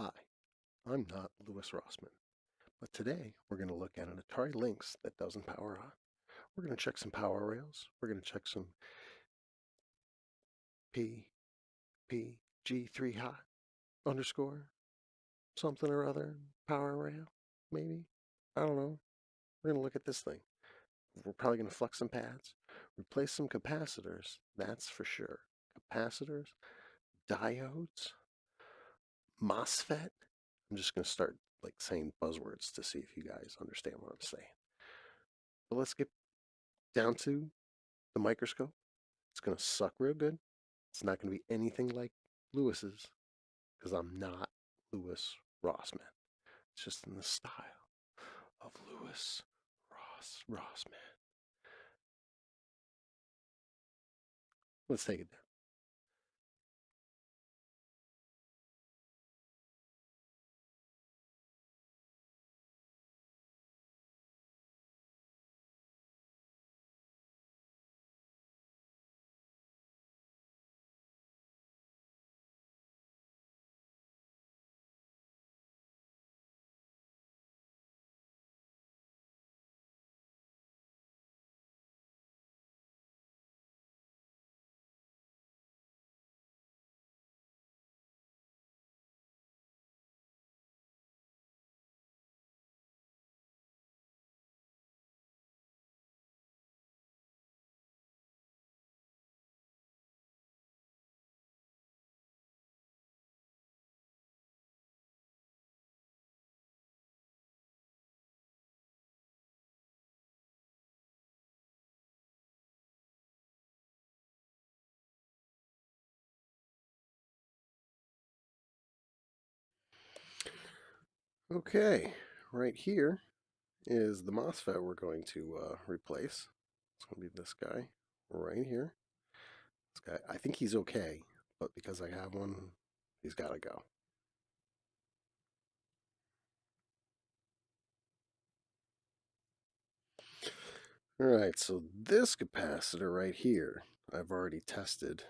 Hi, I'm not Louis Rossmann, but today we're going to look at an Atari Lynx that doesn't power on. We're going to check some power rails. We're going to check some PPG3 hot underscore something or other power rail, maybe. I don't know. We're going to look at this thing. We're probably going to flux some pads, replace some capacitors, that's for sure. Capacitors, diodes, MOSFET. I'm just going to start like saying buzzwords to see if you guys understand what I'm saying. But let's get down to the microscope. It's going to suck real good. It's not going to be anything like Lewis's because I'm not Louis Rossmann. It's just in the style of Louis Rossmann. Let's take it down. Okay, right here is the MOSFET we're going to replace. It's going to be this guy right here. This guy, I think he's okay, but because I have one, he's got to go. Alright, so this capacitor right here, I've already tested,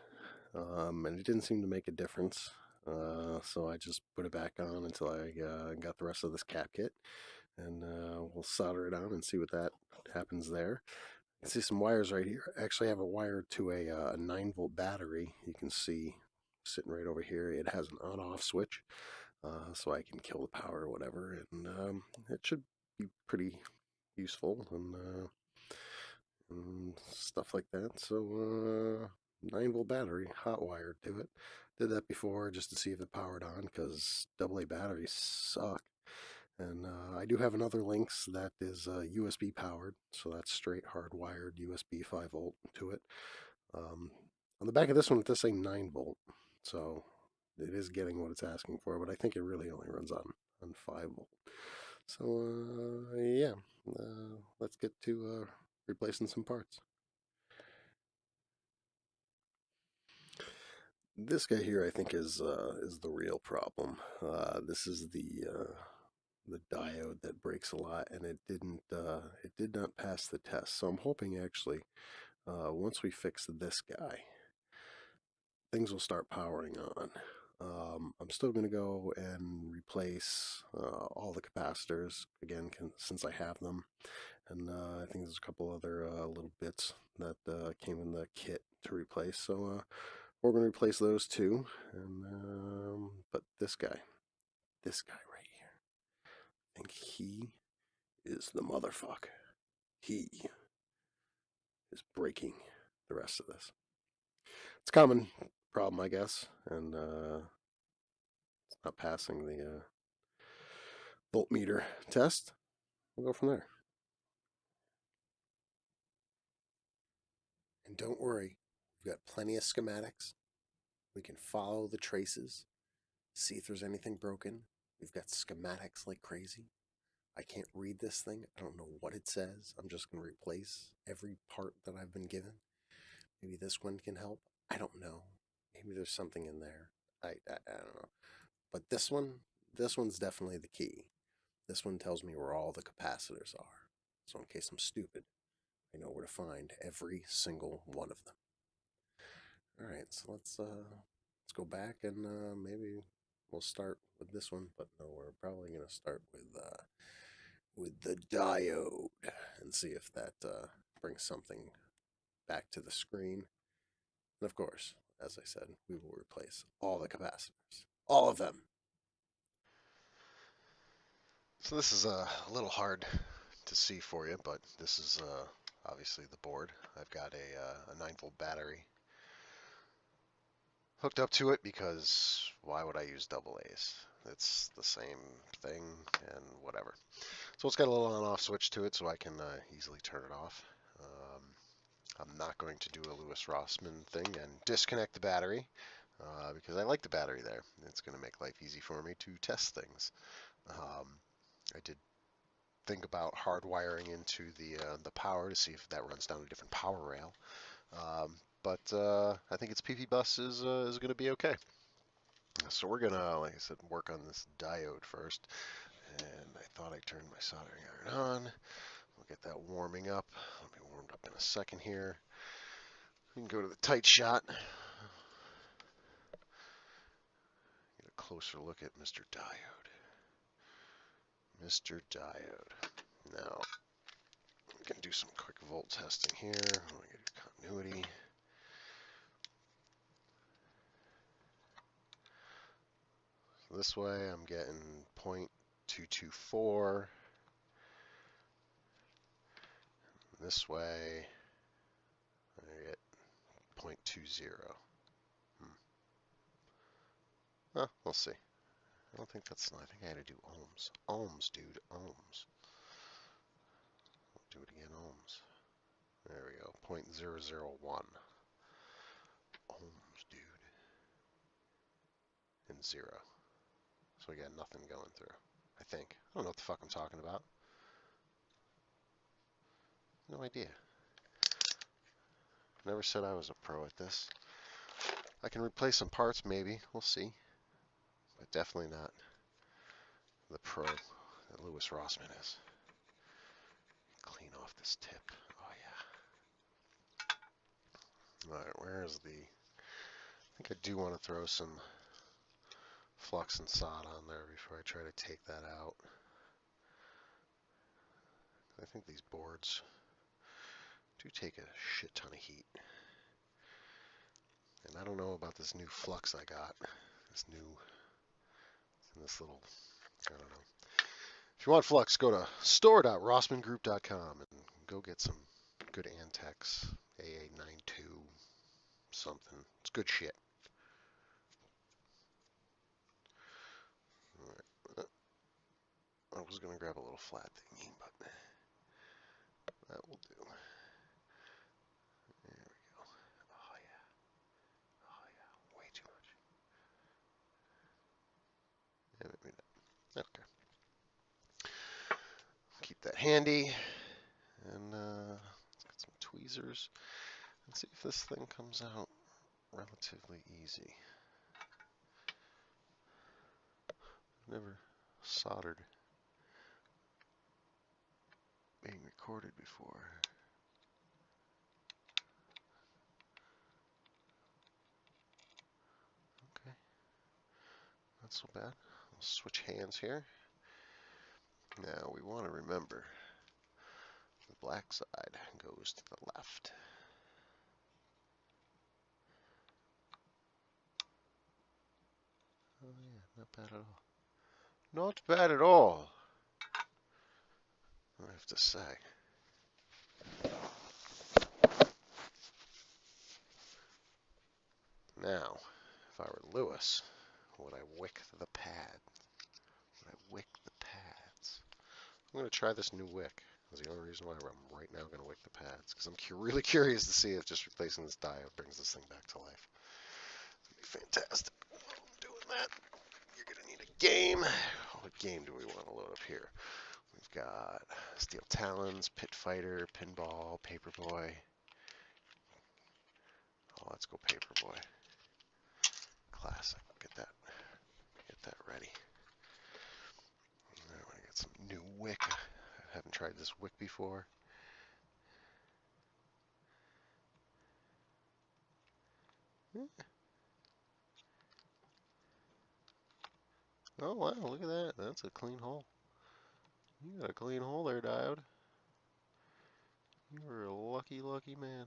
and it didn't seem to make a difference. So I just put it back on until I got the rest of this cap kit, and we'll solder it on and see what that happens there. You can see some wires right here. I actually have it wired to a 9-volt battery. You can see sitting right over here. It has an on-off switch, so I can kill the power or whatever, and it should be pretty useful and stuff like that. So 9-volt battery, hot wired to it. Did that before just to see if it powered on because AA batteries suck. And I do have another Lynx that is USB powered, so that's straight hardwired USB 5-volt to it. On the back of this one, it does say 9-volt, so it is getting what it's asking for, but I think it really only runs on 5-volt. So yeah, let's get to replacing some parts. This guy here, I think, is the real problem. This is the diode that breaks a lot, and it did not pass the test. So I'm hoping actually, once we fix this guy, things will start powering on. I'm still going to go and replace all the capacitors again since I have them, and I think there's a couple other little bits that came in the kit to replace. So we're going to replace those too, and but this guy right here, I think he is the motherfucker. He is breaking the rest of this. It's a common problem, I guess, and it's not passing the voltmeter test. We'll go from there. And don't worry, we've got plenty of schematics. We can follow the traces, see if there's anything broken. We've got schematics like crazy. I can't read this thing. I don't know what it says. I'm just going to replace every part that I've been given. Maybe this one can help. I don't know. Maybe there's something in there. I don't know. But this one's definitely the key. This one tells me where all the capacitors are. So in case I'm stupid, I know where to find every single one of them. All right, so let's go back and maybe we'll start with this one, but no, we're probably going to start with the diode and see if that brings something back to the screen. And of course, as I said, we will replace all the capacitors, all of them. So this is a little hard to see for you, but this is obviously the board. I've got a 9-volt battery hooked up to it because why would I use double A's? It's the same thing and whatever. So it's got a little on-off switch to it so I can easily turn it off. I'm not going to do a Lewis Rossmann thing and disconnect the battery because I like the battery there. It's going to make life easy for me to test things. I did think about hardwiring into the power to see if that runs down a different power rail. But I think its PP bus is going to be okay. So we're gonna, like I said, work on this diode first. And I thought I turned my soldering iron on. We'll get that warming up. It'll be warmed up in a second here. We can go to the tight shot. Get a closer look at Mr. Diode. Mr. Diode. Now, we can do some quick volt testing here. We'll get continuity. So this way I'm getting 0.224. This way I get 0.20. Well, we'll see. I don't think that's, I think I had to do ohms. Ohms, dude, ohms. We'll do it again, ohms. There we go, 0.001. Ohms, dude. And 0. So we got nothing going through, I think. I don't know what the fuck I'm talking about. No idea. Never said I was a pro at this. I can replace some parts, maybe. We'll see. But definitely not the pro that Lewis Rossmann is. Clean off this tip. Oh, yeah. Alright, where is the... I think I do want to throw some flux and sod on there before I try to take that out. I think these boards do take a shit ton of heat. And I don't know about this new flux I got. This little, I don't know. If you want flux, go to store.rossmanngroup.com and go get some good Antex AA92 something. It's good shit. All right. I was going to grab a little flat thingy, but that will do. There we go. Oh, yeah. Oh, yeah. Way too much. Yeah, maybe not. Okay. Keep that handy. And let's get some tweezers. Let's see if this thing comes out relatively easy. Never soldered being recorded before. Okay, not so bad. We'll switch hands here. Now we want to remember the black side goes to the left. Oh yeah, not bad at all. Not bad at all, I have to say. Now, if I were Lewis, would I wick the pad? Would I wick the pads? I'm going to try this new wick. That's the only reason why I'm right now going to wick the pads, because I'm really curious to see if just replacing this diode brings this thing back to life. It'd be fantastic. While I'm doing that, you're going to need a game. What game do we want to load up here? We've got Steel Talons, Pit Fighter, Pinball, Paperboy. Oh, let's go Paperboy. Classic. Get that ready. I want to get some new wick. I haven't tried this wick before. Oh wow, look at that. That's a clean hole. You got a clean hole there, Diode. You were a lucky, lucky man.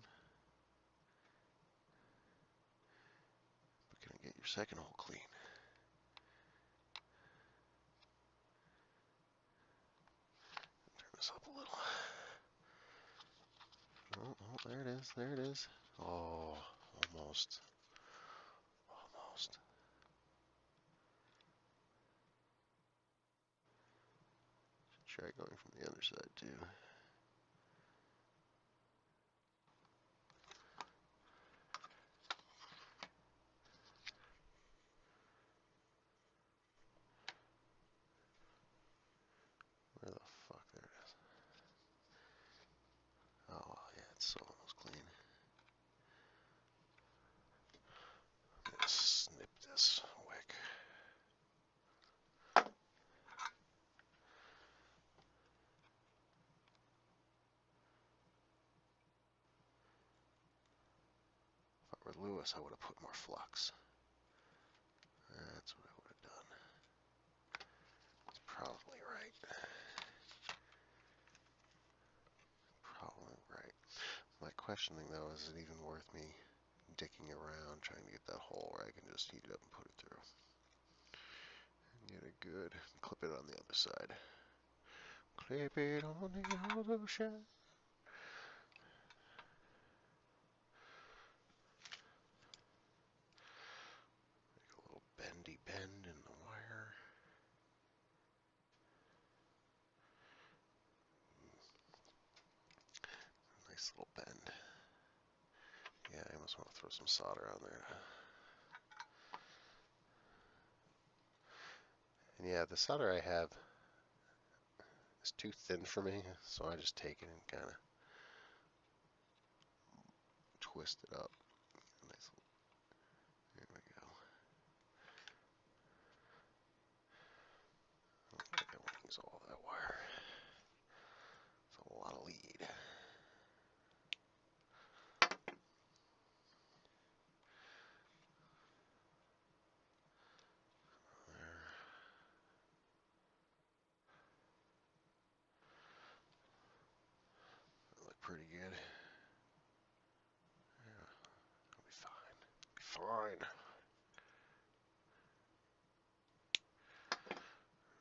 But can I get your second hole clean? Turn this up a little. Oh, oh, there it is. There it is. Oh, almost. Almost. Try going from the other side too. Where the fuck? There it is. Oh, yeah, it's so almost clean. I'm gonna snip this wick. If I were Lewis, I would have put more flux. That's what I would have done. It's probably right. Probably right. My questioning though, is it even worth me dicking around trying to get that hole where I can just heat it up and put it through? And get it good. Clip it on the other side. Clip it on the other side. Make a little bendy bend in the wire. Nice little bend. Yeah, I almost want to throw some solder on there. And yeah, the solder I have is too thin for me, so I just take it and kind of twist it up. Nice little, there we go. I don't think I want to use all that wire. It's a lot of lead. There. That look pretty good. Yeah, it'll be fine. Be fine.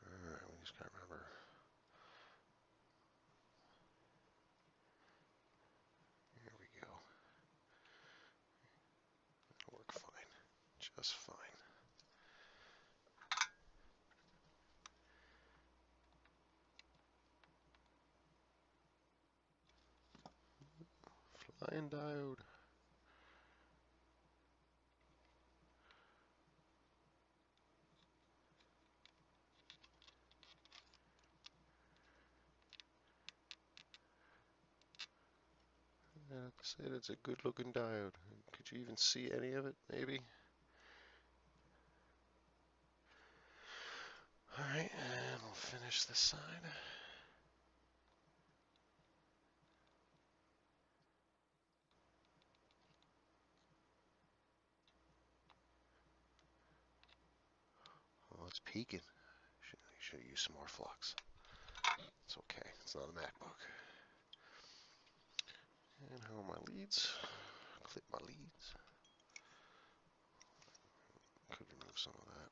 Alright, we just gotta remember. Here we go. It'll work fine. Just fine. Flying diode. Yeah, like I said, it's a good looking diode. Could you even see any of it, maybe? Alright, and we'll finish this side. Oh, it's peaking. Should use some more flux. It's okay. It's not a MacBook. And how are my leads? Clip my leads. Could remove some of that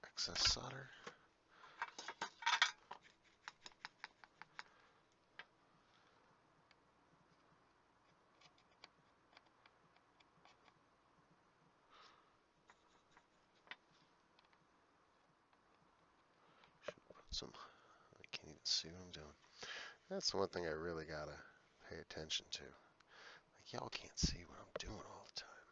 excess solder. Should put some. I can't even see what I'm doing. That's the one thing I really gotta pay attention to. Like y'all can't see what I'm doing all the time.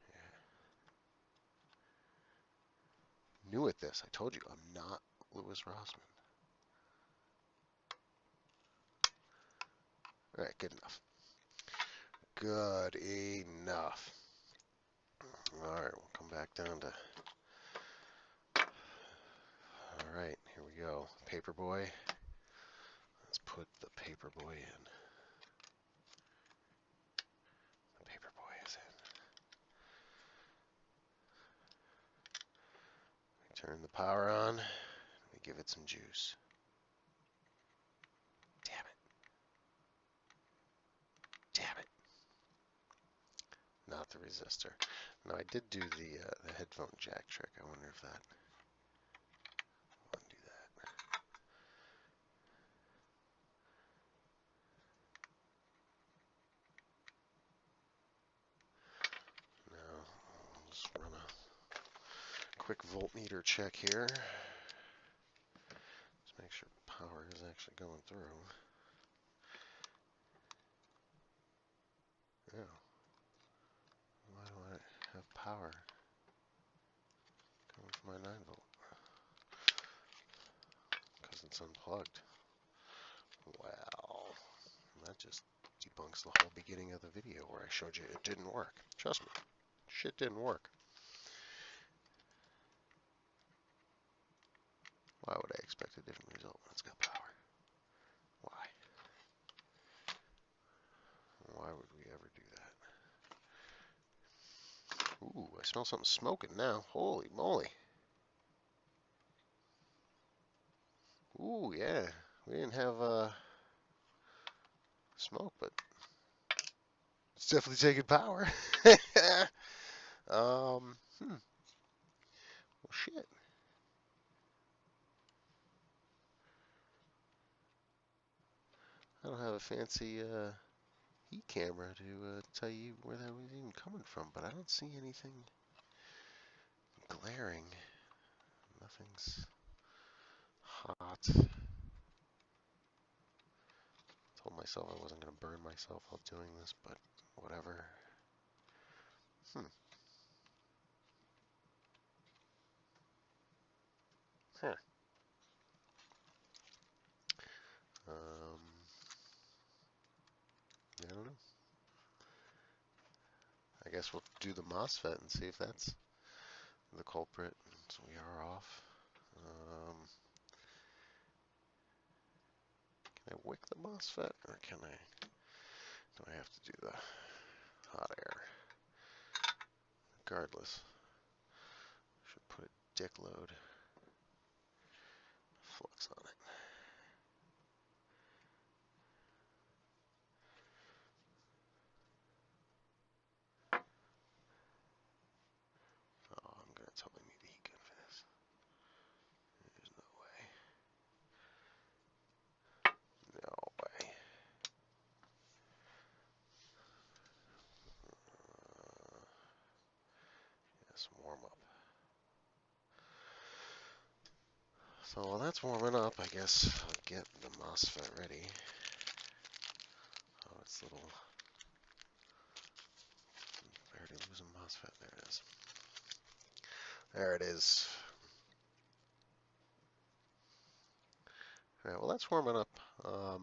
Yeah. New at this. I told you I'm not Louis Rossmann. All right, good enough. Good enough. All right, we'll come back down to. All right, here we go. Paperboy. Let's put the paperboy in. Turn the power on. Let me give it some juice. Damn it. Damn it. Not the resistor. No, I did do the headphone jack trick. I wonder if that will undo that. No, I'll just run a quick voltmeter check here. Just make sure power is actually going through. Yeah. Why do I have power coming from my 9 volt? Because it's unplugged. Well, that just debunks the whole beginning of the video where I showed you it didn't work. Trust me, shit didn't work. Why would I expect a different result when it's got power? Why? Why would we ever do that? Ooh, I smell something smoking now. Holy moly. Ooh, yeah. We didn't have smoke, but it's definitely taking power. Well, shit. I don't have a fancy heat camera to tell you where that was even coming from, but I don't see anything glaring. Nothing's hot. Told myself I wasn't going to burn myself while doing this, but whatever. Hmm. Huh. Um, I don't know. I guess we'll do the MOSFET and see if that's the culprit. So we are off. Can I wick the MOSFET, or do I have to do the hot air? Regardless, should put a dick load flux on it. Oh, I'm gonna totally need a heat gun for this. There's no way. No way. Yes, warm up. So while that's warming up, I guess I'll get the MOSFET ready. Oh, it's little. I already losing MOSFET. There it is. There it is. All right, well that's warming up. We're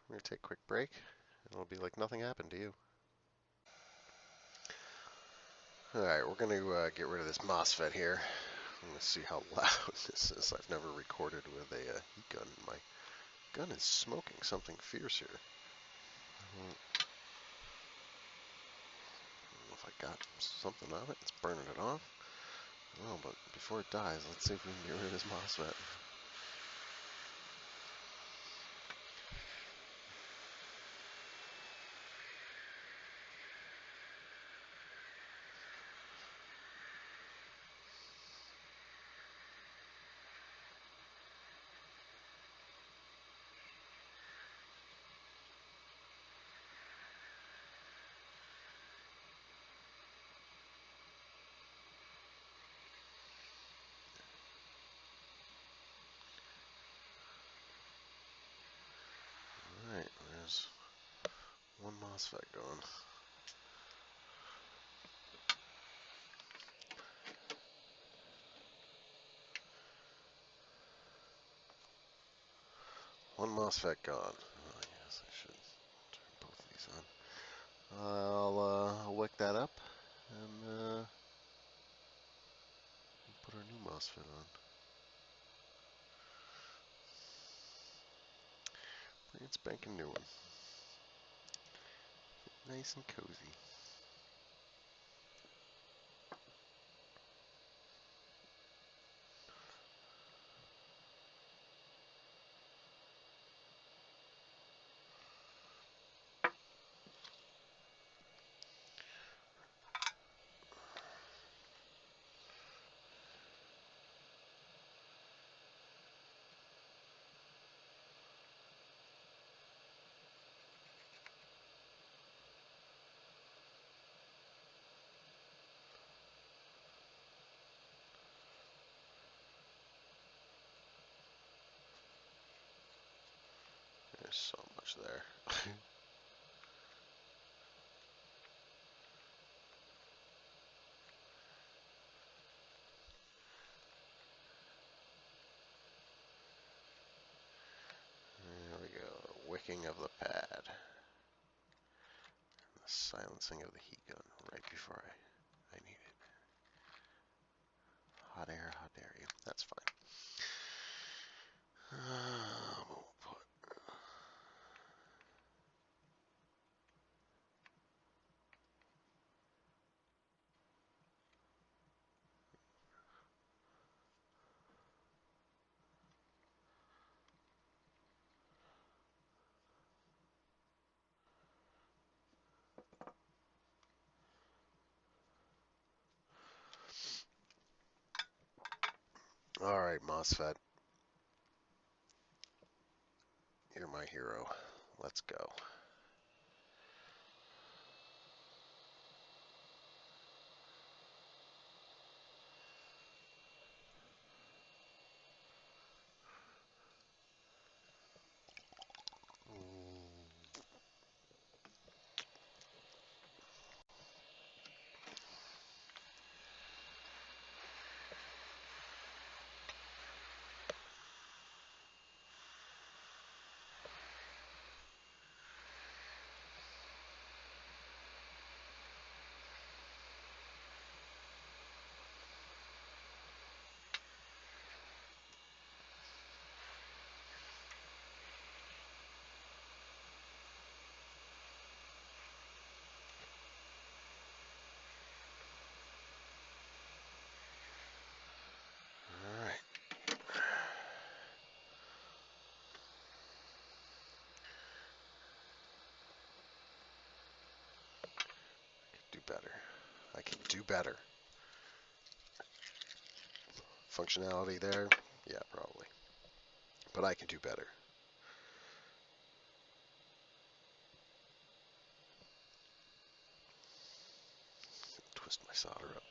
gonna take a quick break, and it'll be like nothing happened to you. All right, we're gonna get rid of this MOSFET here. I'm gonna see how loud this is. I've never recorded with a heat gun. My gun is smoking something fierce here. I don't know if I got something on it. It's burning it off. Oh, but before it dies, let's see if we can get rid of this MOSFET. Alright, there's one MOSFET going. One MOSFET gone. Oh, yes, I should turn both of these on. I'll wick that up and put our new MOSFET on. It's spanking new one. Nice and cozy. There's so much there. There we go. The wicking of the pad. The silencing of the heat gun right before I need it. Hot air, hot air. Yeah, that's fine. We'll put all right, MOSFET, you're my hero. Let's go. All right. Do better. I can do better. Functionality there? Yeah, probably. But I can do better. Twist my solder up.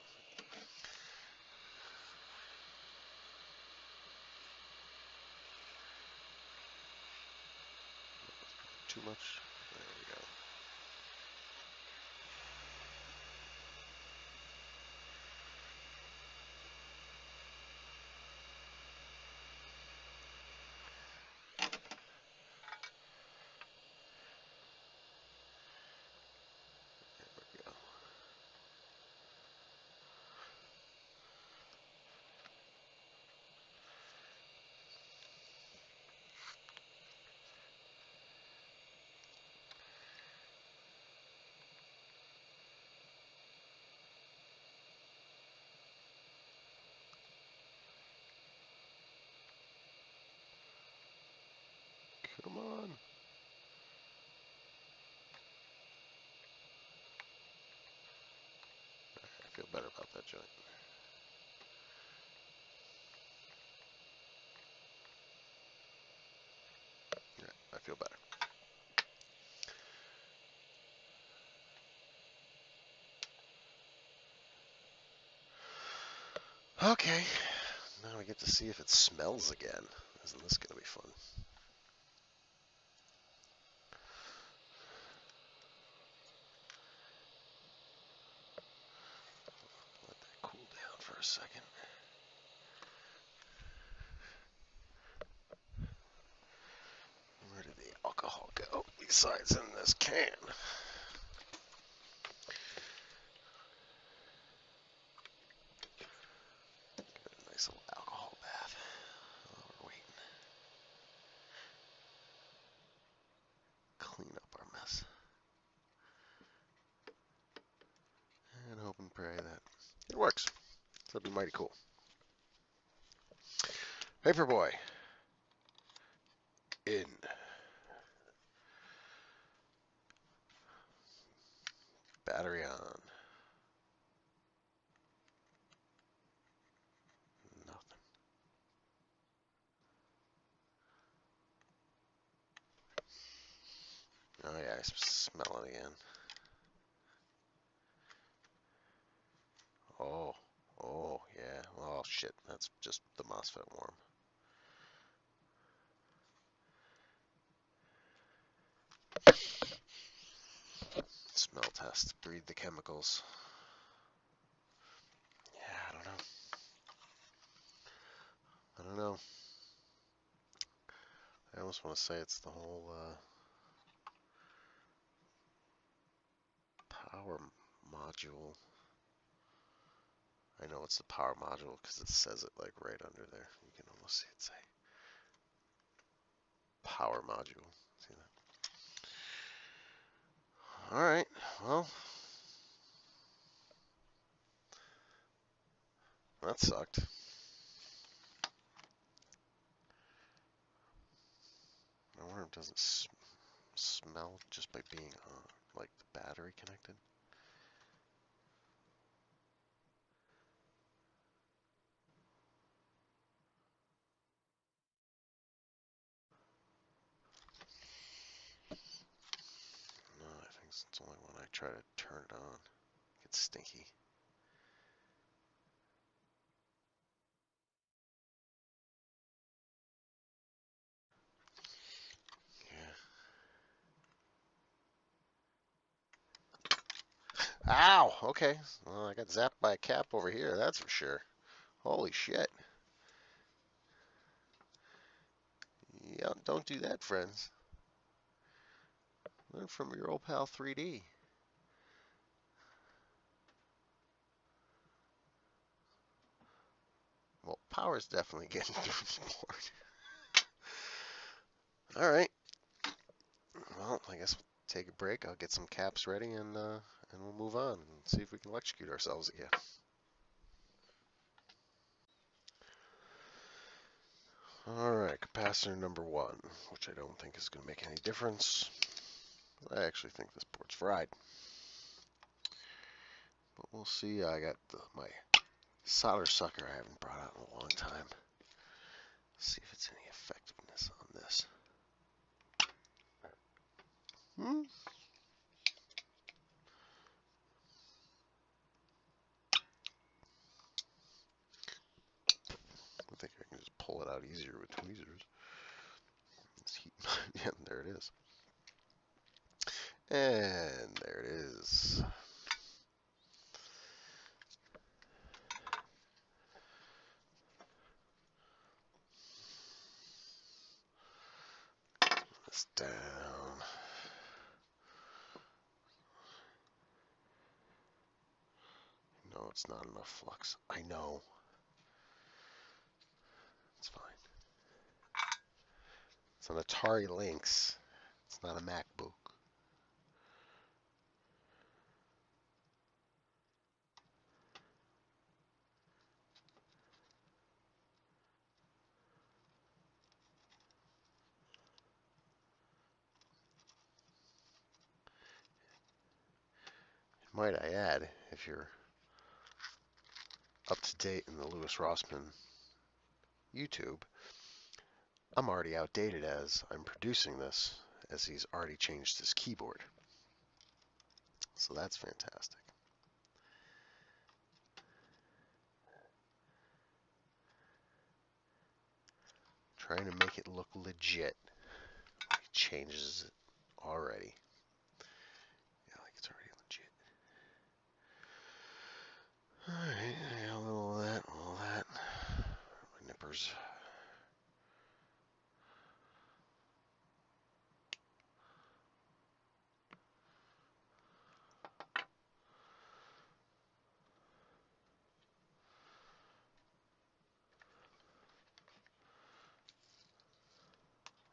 Too much? There we go. There we go. Come on. I feel better about that joint. Yeah, I feel better. Okay. Now we get to see if it smells again. Isn't this going to be fun? Let that cool down for a second. Where did the alcohol go? Besides in this can. Get a nice little alcohol bath while we're waiting. Clean up our mess. And hope and pray that it works. That'd be mighty cool. Paperboy. In. Battery on. Nothing. Oh yeah, I smell it again. Oh, oh yeah. Oh shit, that's just the MOSFET warm. Smell test. Breathe the chemicals. Yeah, I don't know. I don't know. I almost want to say it's the whole power module. I know it's the power module because it says it like right under there. You can almost see it say power module. See that? All right. Well, that sucked. I wonder if it doesn't smell just by being like the battery connected. No, I think it's only when I try to turn it on. It gets stinky. Yeah. Ow! Okay. Well, I got zapped by a cap over here, that's for sure. Holy shit. Yeah, don't do that, friends. Learn from your old pal 3D. Well, power's definitely getting through the board. All right. Well, I guess we'll take a break. I'll get some caps ready and we'll move on and see if we can electrocute ourselves again. All right, capacitor number 1, which I don't think is going to make any difference. I actually think this board's fried. But we'll see. I got my solder sucker I haven't brought out in a long time. See if it's any effectiveness on this. Hmm? I think I can just pull it out easier with tweezers. Yeah, there it is. And there it is. This down. No, it's not enough flux. I know. It's fine. It's an Atari Lynx. It's not a MacBook. Might I add, if you're up to date in the Louis Rossmann YouTube, I'm already outdated as I'm producing this, as he's already changed his keyboard. So that's fantastic. Trying to make it look legit. He changes it already. Yeah, like it's already legit. Alright, I got a little of that, all that. My nippers.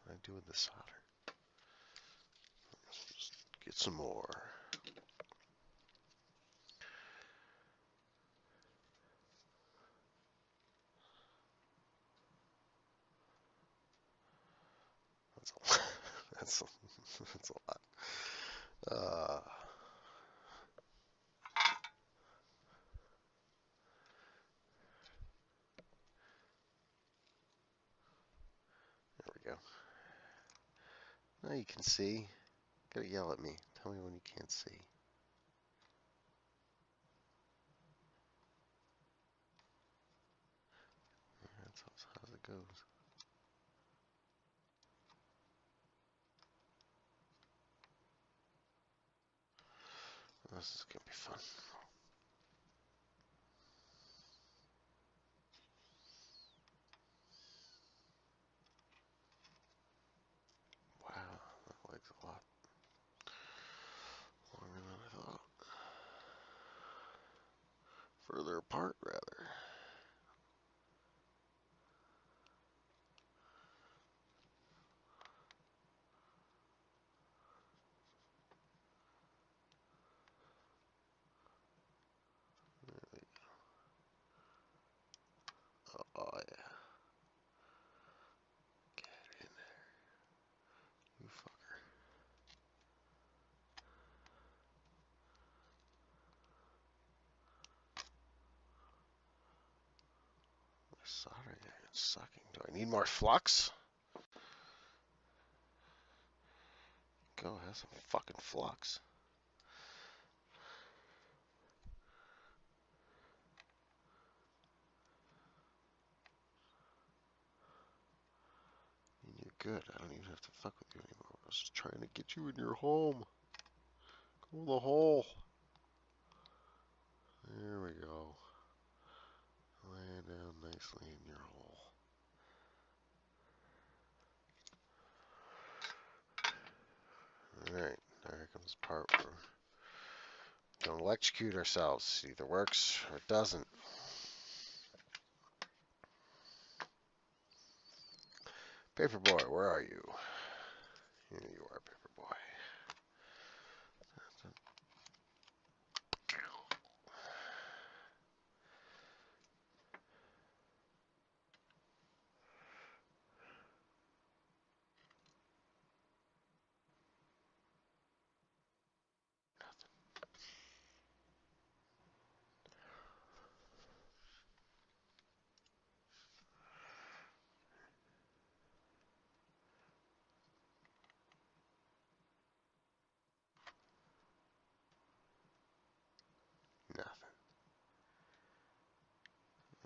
What do I do with the solder? Just get some more. That's a lot. That's a lot. There we go. Now you can see. Gotta yell at me. Tell me when you can't see. That's how it goes. This is gonna be fun. Wow, that leg's a lot longer than I thought. Further apart, rather. Oh yeah. Get in there, you fucker. My soldering iron's sucking. Do I need more flux? Go, have some fucking flux. And you're good. I don't even have to fuck with you anymore. I was just trying to get you in your home. Go in the hole. There we go. Lay down nicely in your hole. Alright, now here comes the part where we're going to electrocute ourselves. It either works or it doesn't. Paperboy, where are you? Here you are, Paperboy. Nothing.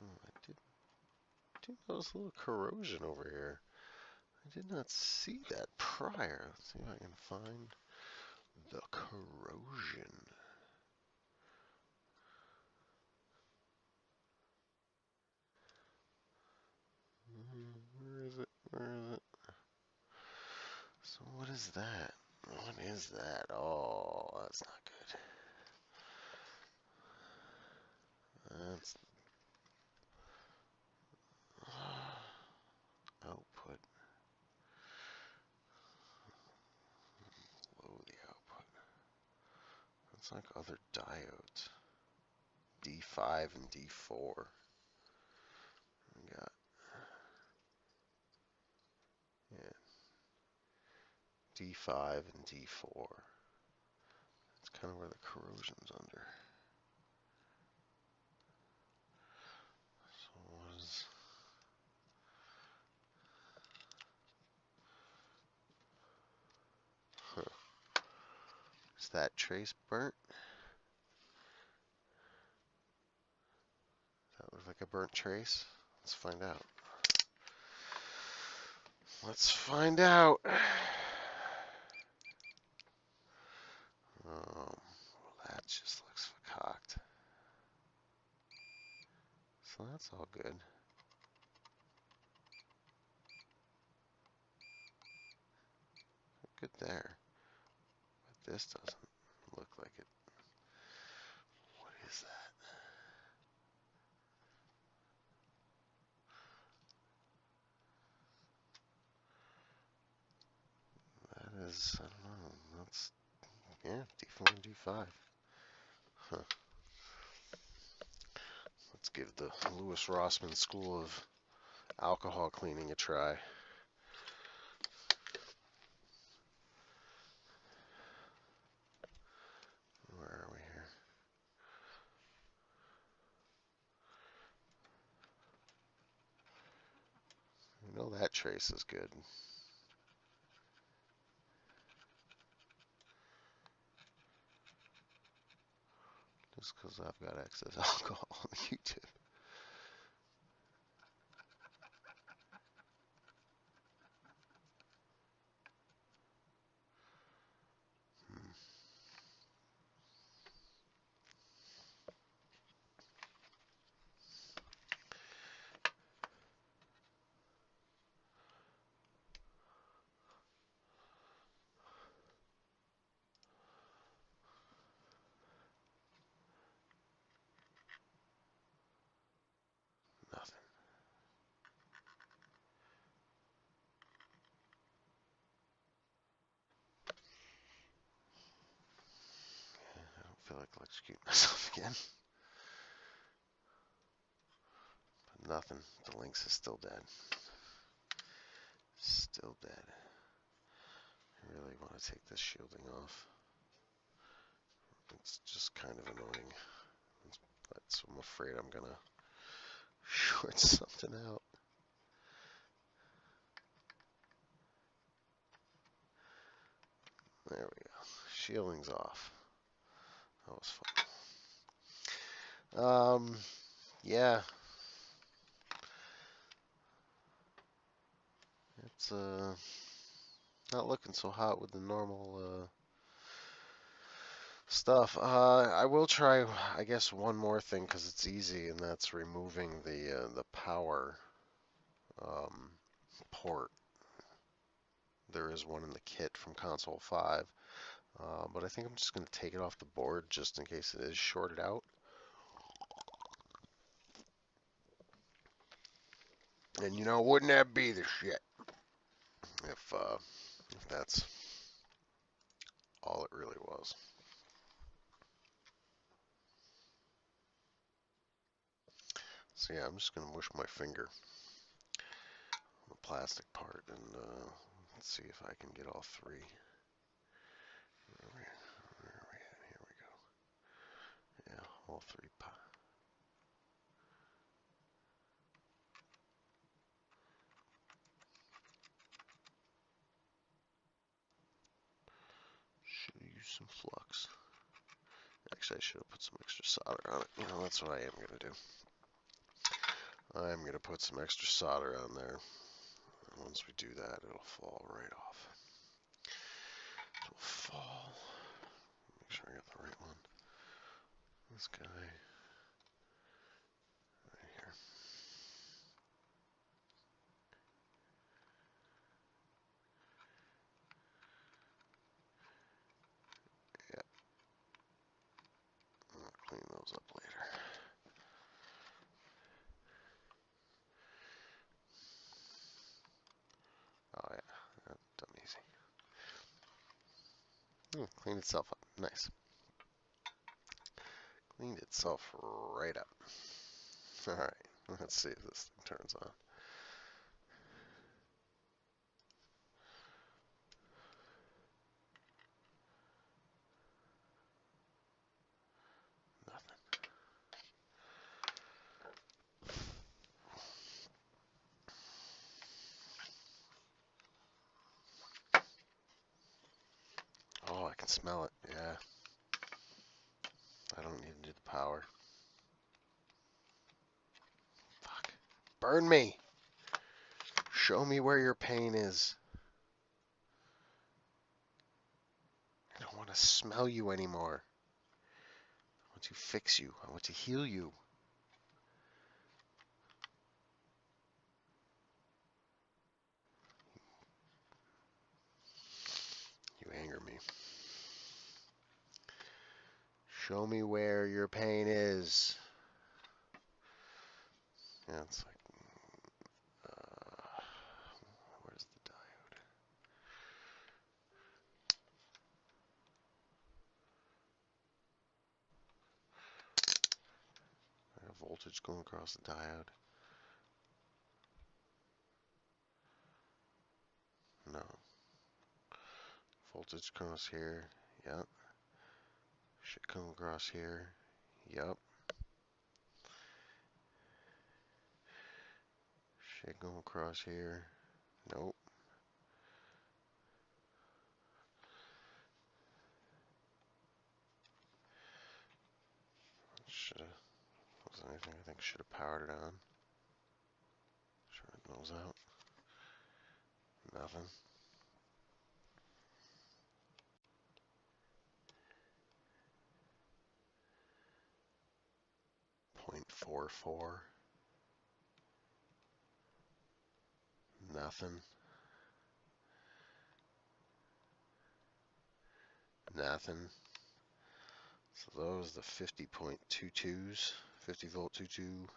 Oh, I did notice a little corrosion over here. I did not see that prior. Let's see if I can find the corrosion. Where is it? Where is it? So what is that? What is that? Oh, that's not good. That's output. Below the output. That's like other diodes. D5 and D4. We got, yeah, D5 and D4. That's kind of where the corrosion's under. So what is... Huh. Is that trace burnt? That looks like a burnt trace? Let's find out. Let's find out. Well, that just looks cocked. So that's all good. Good there. But this doesn't look like it. What is that? That is, I don't know. That's, yeah, D4 and D5. Huh. Let's give the Lewis Rossmann School of Alcohol Cleaning a try. Where are we here? I know that trace is good. Just because I've got excess alcohol on the Q-tip. feel like electrocuting myself again. But nothing. The Lynx is still dead. Still dead. I really want to take this shielding off. It's just kind of annoying. So I'm afraid I'm gonna short something out. There we go. Shielding's off. That was fun. Yeah. It's not looking so hot with the normal stuff. I will try, I guess, one more thing because it's easy, and that's removing the power port. There is one in the kit from console 5, but I think I'm just going to take it off the board just in case it is shorted out. And you know, wouldn't that be the shit if that's all it really was. So yeah, I'm just going to mush my finger on the plastic part and let's see if I can get all three. Where are we at? Here we go. Yeah, all three. Should have used some flux. Actually, I should have put some extra solder on it. You know, that's what I am going to do. I'm going to put some extra solder on there. And once we do that, it'll fall right off. It'll fall. Make sure I got the right one. This guy right here. Yeah, I'll clean those up later. Oh yeah, that's dumb easy. Cleaned itself up. Nice. Cleaned itself right up. Alright, let's see if this thing turns on. Nothing. Oh, I can smell it. Yeah. I don't need to do the power. Fuck. Burn me! Show me where your pain is. I don't want to smell you anymore. I want to fix you. I want to heal you. You anger me. Show me where your pain is. Yeah, it's like, where's the diode? I have voltage going across the diode. No. Voltage comes here. Yep. Should come across here. Yep. Should go across here. Nope. Should have. Was anything I think should have powered it on. Short those out. Nothing. 0.44. Nothing. Nothing. So those the 50.22s. 50 volt 22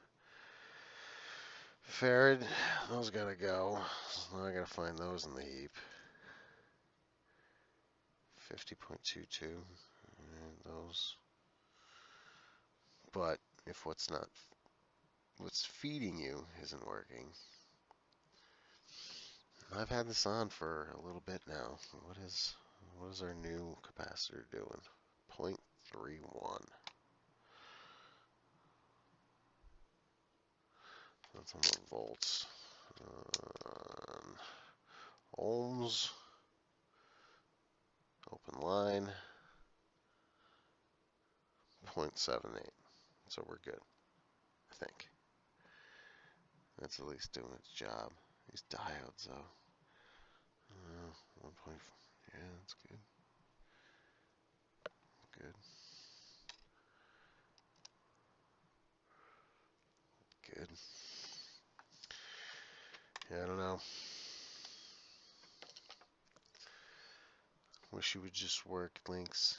farad. Those gotta go. So now I gotta find those in the heap. 50.22. And those. But if what's feeding you isn't working, I've had this on for a little bit now. What is our new capacitor doing? 0.31. That's on the volts. Ohms. Open line. 0.78. So we're good, I think. That's at least doing its job. These diodes, though. 1. Yeah, that's good. Good. Good. Yeah, I don't know. Wish you would just work, Lynx.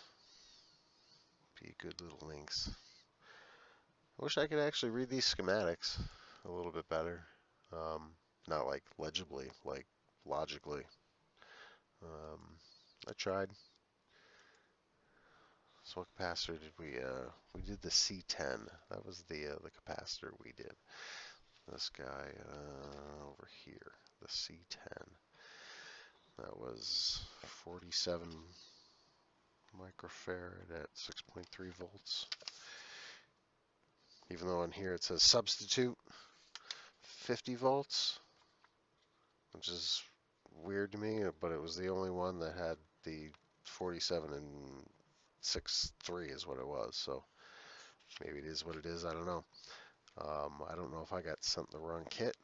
Be a good little Lynx. I wish I could actually read these schematics a little bit better. Not like legibly, like logically. I tried. So what capacitor did we did the C10. That was the capacitor we did. This guy over here, the C10. That was 47 microfarad at 6.3 volts. Even though on here it says substitute 50 volts, which is weird to me, but it was the only one that had the 47 and 6.3 is what it was. So maybe it is what it is. I don't know. I don't know if I got sent the wrong kit.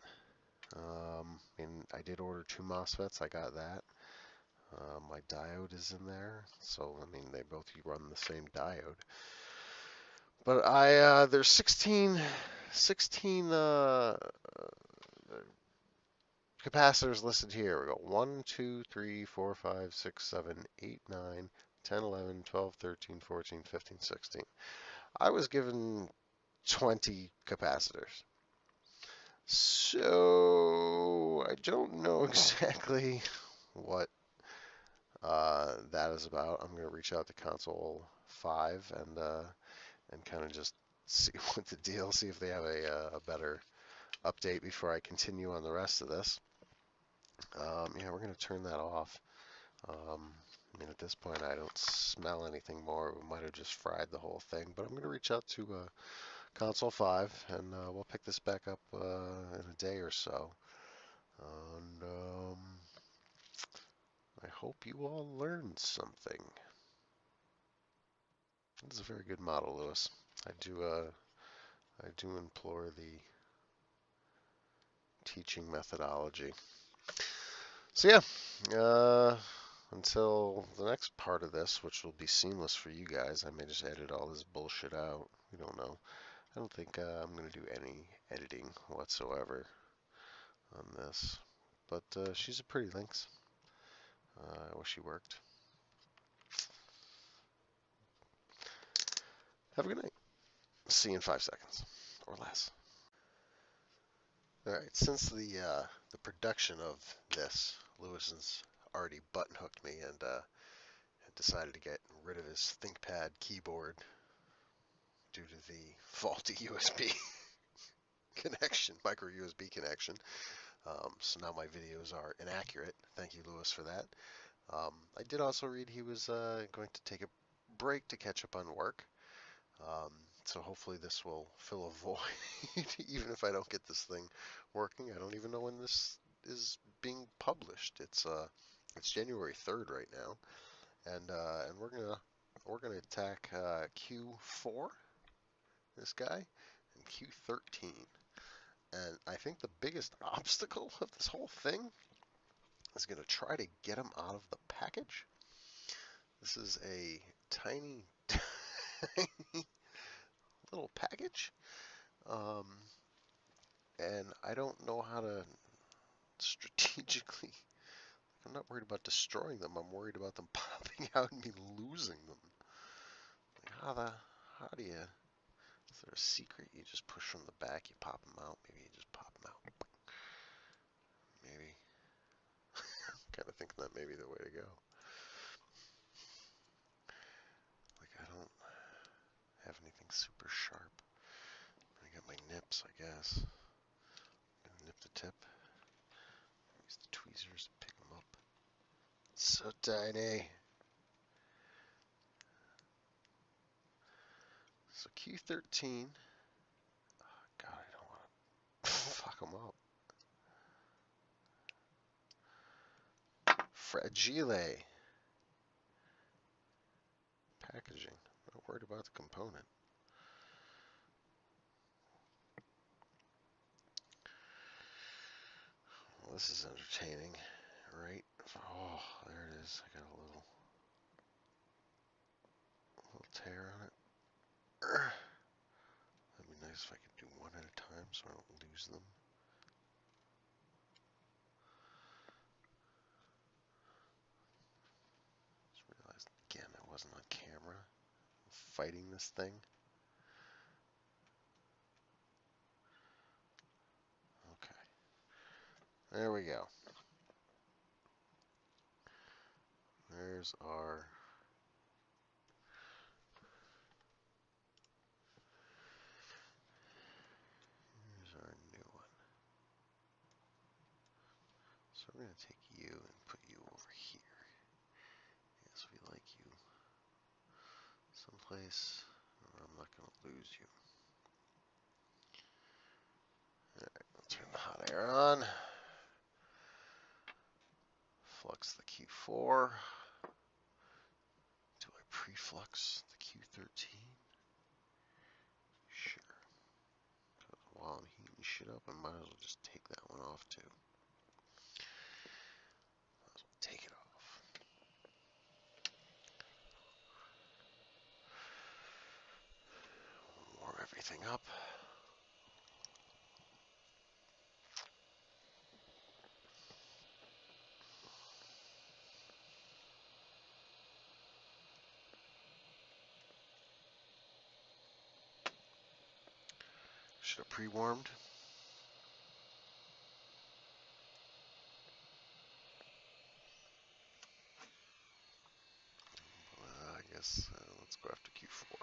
I did order 2 MOSFETs. I got that. My diode is in there, so I mean they both run the same diode. But there's 16 capacitors listed here. We got 1, 2, 3, 4, 5, 6, 7, 8, 9, 10, 11, 12, 13, 14, 15, 16. I was given 20 capacitors. So I don't know exactly what that is about. I'm going to reach out to console 5 and kind of just see what the deal, see if they have a better update before I continue on the rest of this. Yeah, we're going to turn that off. I mean, at this point, I don't smell anything more. We might have just fried the whole thing, but I'm going to reach out to console 5 and we'll pick this back up in a day or so. And I hope you all learned something. This is a very good model, Lewis. I do implore the teaching methodology. So yeah, until the next part of this, which will be seamless for you guys, I may just edit all this bullshit out. We don't know. I don't think I'm going to do any editing whatsoever on this. But she's a pretty Lynx. I wish she worked. Have a good night. See you in 5 seconds or less. All right, since the production of this, Lewis has already button hooked me and had decided to get rid of his ThinkPad keyboard due to the faulty USB connection, micro USB connection. So now my videos are inaccurate. Thank you, Lewis, for that. I did also read he was going to take a break to catch up on work. So hopefully this will fill a void, even if I don't get this thing working. I don't even know when this is being published. It's January 3rd right now, and we're gonna attack Q4, this guy, and Q13. And I think the biggest obstacle of this whole thing is gonna try to get him out of the package. This is a tiny, tiny little package. And I don't know how to strategically. I'm not worried about destroying them. I'm worried about them popping out and me losing them. Like how do you? Is there a secret? You just push from the back, you pop them out. Maybe you just pop them out. Maybe. Kind of thinking that may be the way to go. Like I don't have anything super sharp. I got my nips, I guess. I'm gonna nip the tip. Use the tweezers to pick them up. It's so tiny. So Q13. Oh, God, I don't want to fuck them up. Fragile packaging. Not worried about the component. Well, this is entertaining, right? Oh, there it is. I got a little tear on it. That'd be nice if I could do one at a time so I don't lose them. Just realized again I wasn't on camera. I'm fighting this thing. Okay. There we go. There's our new one. So we're going to take you and put you over here. Yes, we like you someplace where I'm not going to lose you. Alright, I'll turn the hot air on. Flux the Q4. Do I preflux the Q13? Sure. Because while I'm heating shit up, I might as well just take that one off too. Might as well take it off. Warm everything up. Should have pre-warmed. I guess let's go after Q4.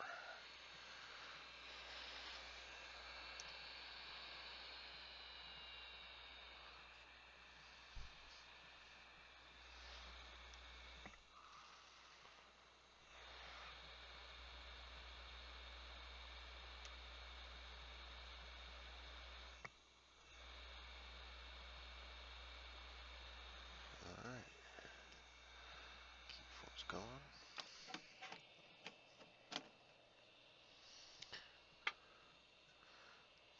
Alright. Q4's gone.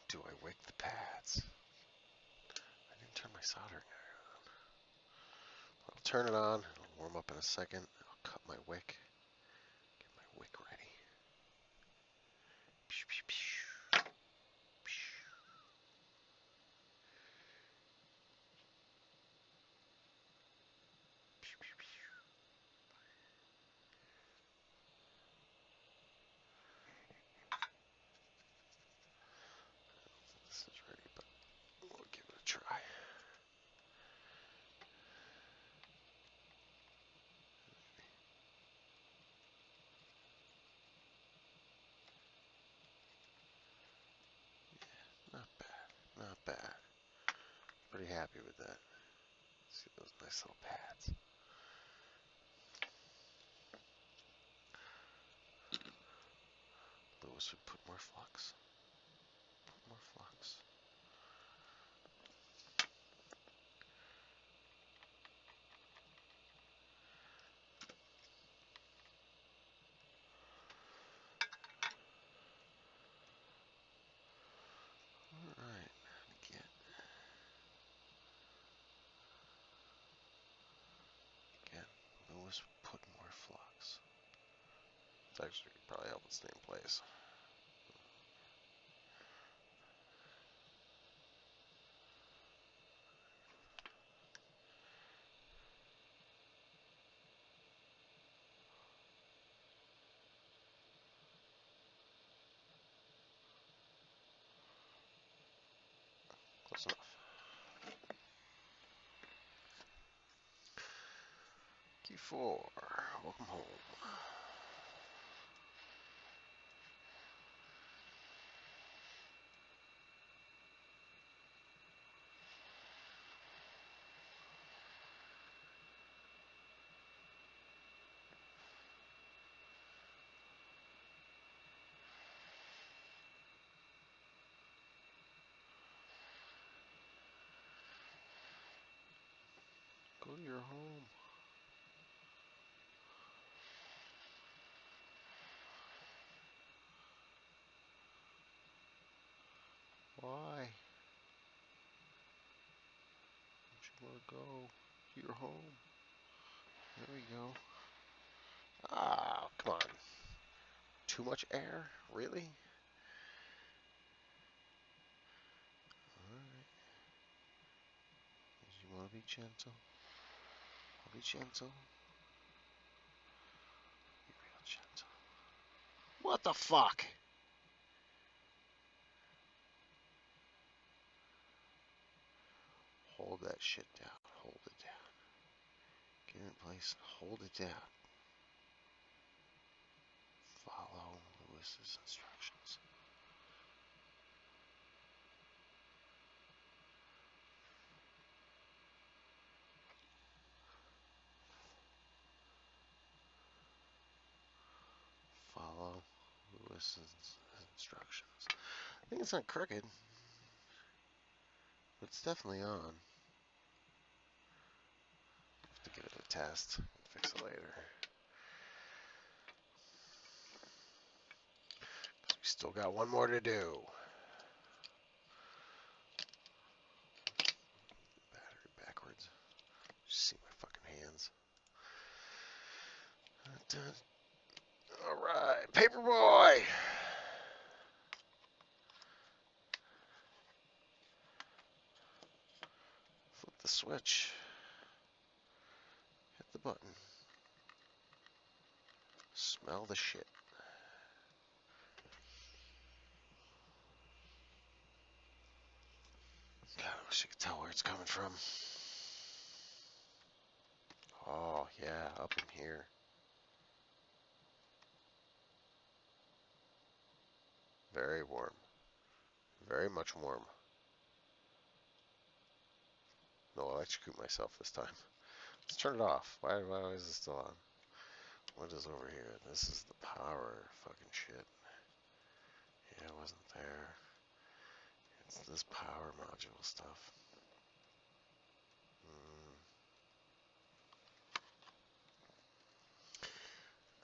Do I wick the pads? I didn't turn my soldering iron on. I'll turn it on. It'll warm up in a second. I'll cut my wick. Get my wick ready. Pew, pew, pew. Pew. Pew, pew, pew. This is ready, but we'll give it a try. Not bad. Not bad. Pretty happy with that. See those nice little pads. Lewis would put more flux. Put more flux. Alright, again, Lewis would put more flux. It's actually probably held its same place. Close enough. Q4, welcome home. You're home. Why? Don't you want to go? You're home. There we go. Ah, come on. Too much air? Really? Alright. You want to be gentle? I'll be gentle. Be real gentle. What the fuck? Hold that shit down. Hold it down. Get in place. Hold it down. Follow Lewis's instructions. Follow Lewis's instructions. I think it's not crooked, but it's definitely on. Have to give it a test. Fix it later. We still got one more to do. Battery backwards. Just see my fucking hands. Alright, Paperboy! Flip the switch. Hit the button. Smell the shit. God, I wish I could tell where it's coming from. Oh, yeah, up in here. Very warm. Very much warm. No, I'll electrocute myself this time. Let's turn it off. Why is it still on? What is over here? This is the power fucking shit. Yeah, it wasn't there. It's this power module stuff.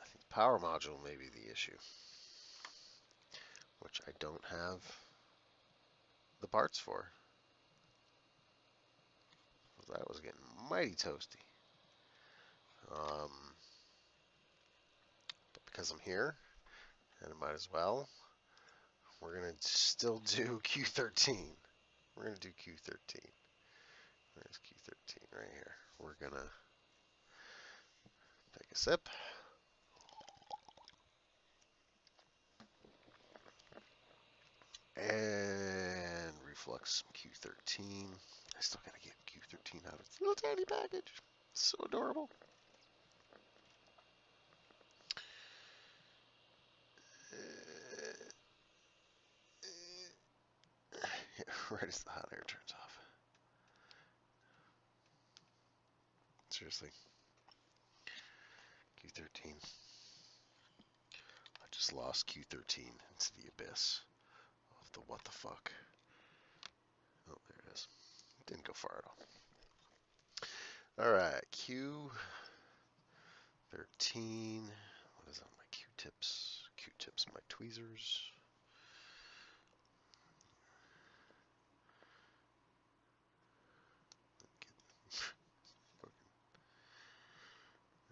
I think power module may be the issue. Which I don't have the parts for. That was getting mighty toasty. But because I'm here, and I might as well, we're going to still do Q13. We're going to do Q13. There's Q13 right here. We're going to take a sip. And reflux some Q13. I still got to get Q13 out of its little tiny package. It's so adorable. Yeah, right as the hot air turns off. Seriously. Q13. I just lost Q13 into the abyss of the what the fuck. Oh, there it is. Didn't go far at all. Alright, Q13. What is on my Q-tips? Q-tips, my tweezers.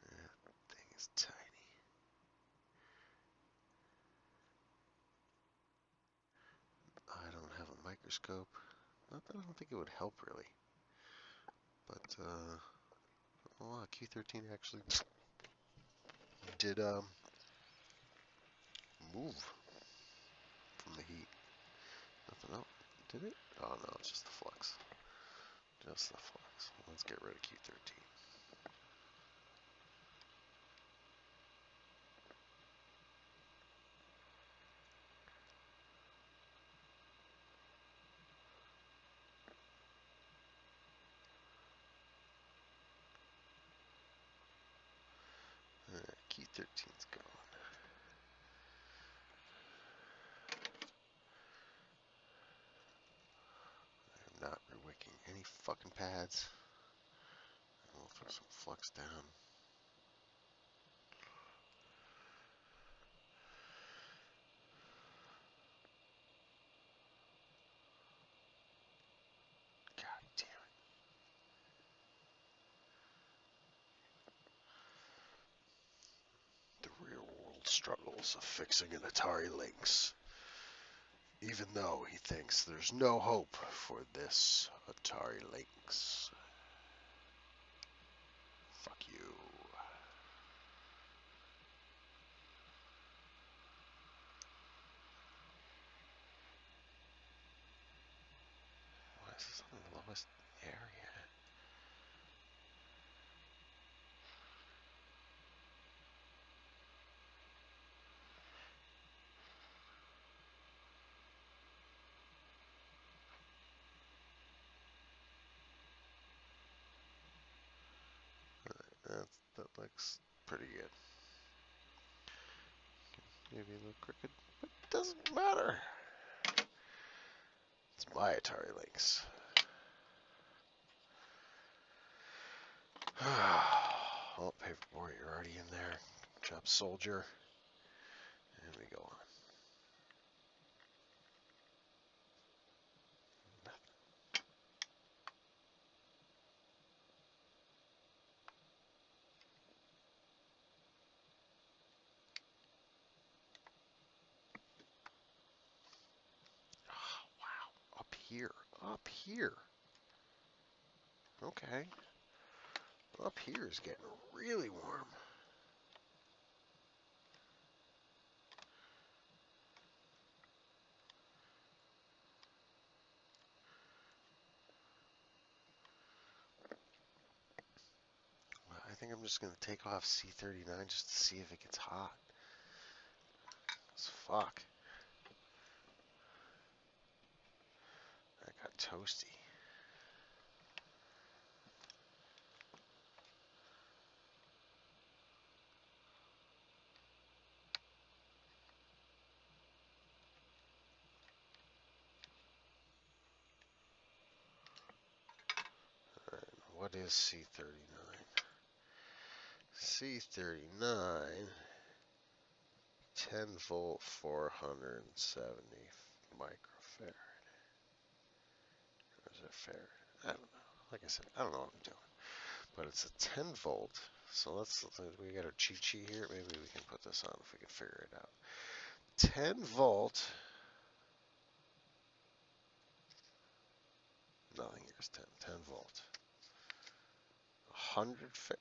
That thing is tiny. I don't have a microscope. Not that I don't think it would help really. But, oh wow, Q13 actually did move from the heat. Nothing else. Did it? Oh no, it's just the flux. Just the flux. Let's get rid of Q13. Alright, Q13's gone. I'm not rewicking any fucking pads. We'll Throw some flux down. God damn it. The real world struggles of fixing an Atari Lynx. Even though he thinks there's no hope for this Atari Lynx. Fuck you. Why is this on the lowest area? That looks pretty good. Maybe a little crooked, but it doesn't matter. It's my Atari Lynx. Oh, paperboy, you're already in there. Job soldier. And we go on. Oh, wow. Up here. Up here. Okay. Up here is getting really warm. I think I'm just going to take off C39 just to see if it gets hot. 'Cause fuck. That got toasty. Alright, what is C39? C39, 10 volt, 470 microfarad. Or is it farad? I don't know. Like I said, I don't know what I'm doing. But it's a 10 volt. So we got our cheat sheet here. Maybe we can put this on if we can figure it out. 10 volt. Nothing here is 10 volt. 100 farad.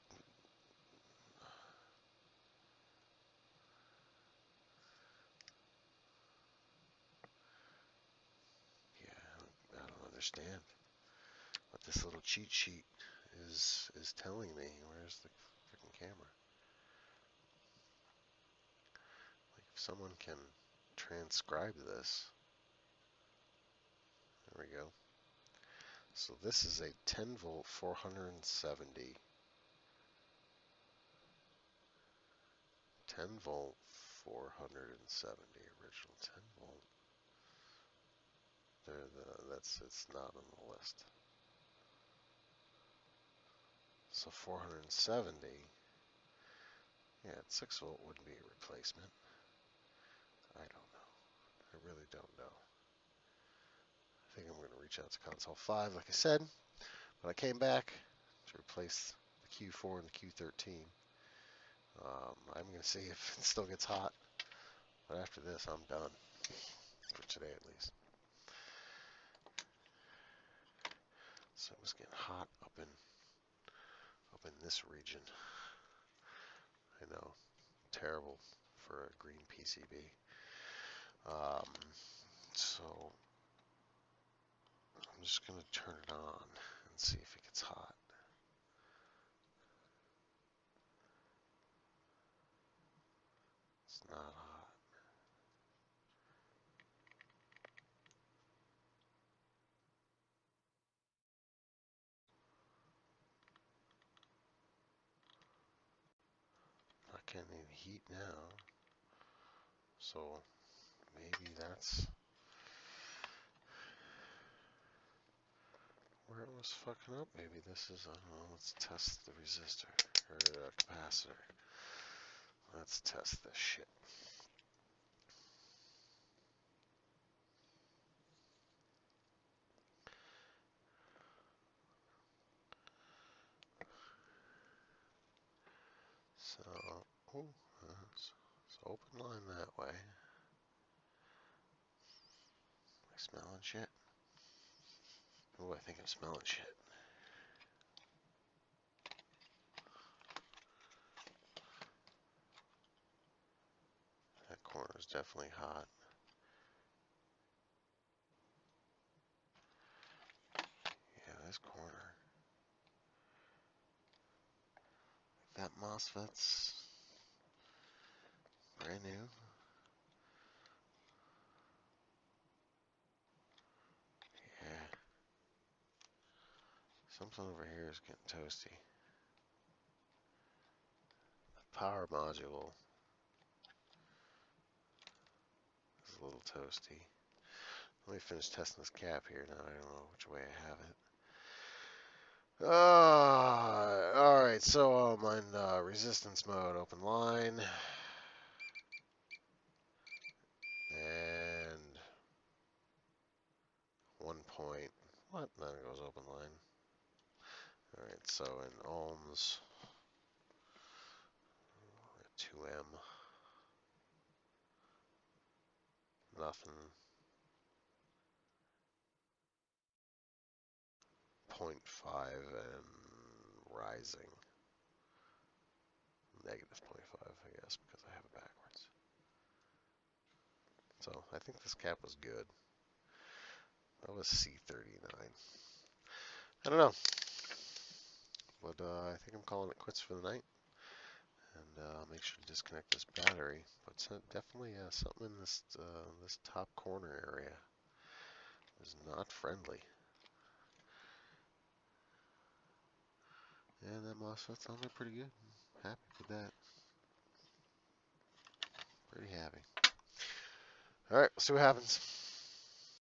Yeah, I don't understand what this little cheat sheet is telling me. Where's the freaking camera? Like if someone can transcribe this. There we go. So this is a 10 volt 470. 10 volt 470 original 10 volt. It's not on the list. So 470. Yeah, 6 volt wouldn't be a replacement. I don't know. I really don't know. I think I'm going to reach out to console 5, like I said. But I came back to replace the Q4 and the Q13. I'm going to see if it still gets hot. But after this, I'm done. For today, at least. So it was getting hot up in this region. I know, terrible for a green PCB. So I'm just gonna turn it on and see if it gets hot. It's not hot. Not getting any heat now. So maybe that's where it was fucking up. Maybe this is, I don't know, let's test the resistor, or capacitor. Let's test this shit. So, oh, it's open line that way. Am I smelling shit? Oh, I think I'm smelling shit. That corner's definitely hot. Yeah, this corner. That MOSFET's brand new. Yeah. Something over here is getting toasty. The power module is a little toasty. Let me finish testing this cap here. Now I don't know which way I have it. Alright, so I'm in resistance mode, open line. And 1 point. What? Then it goes open line. Alright, so in ohms, 2M. Nothing. 0.5 and rising. Negative 0.5, I guess, because I have it backwards. So I think this cap was good. That was C39. I don't know. But I think I'm calling it quits for the night. And make sure to disconnect this battery. But definitely something in this top corner area is not friendly. And that MOSFET's on there pretty good. Happy with that. Pretty happy. Alright, we'll see what happens.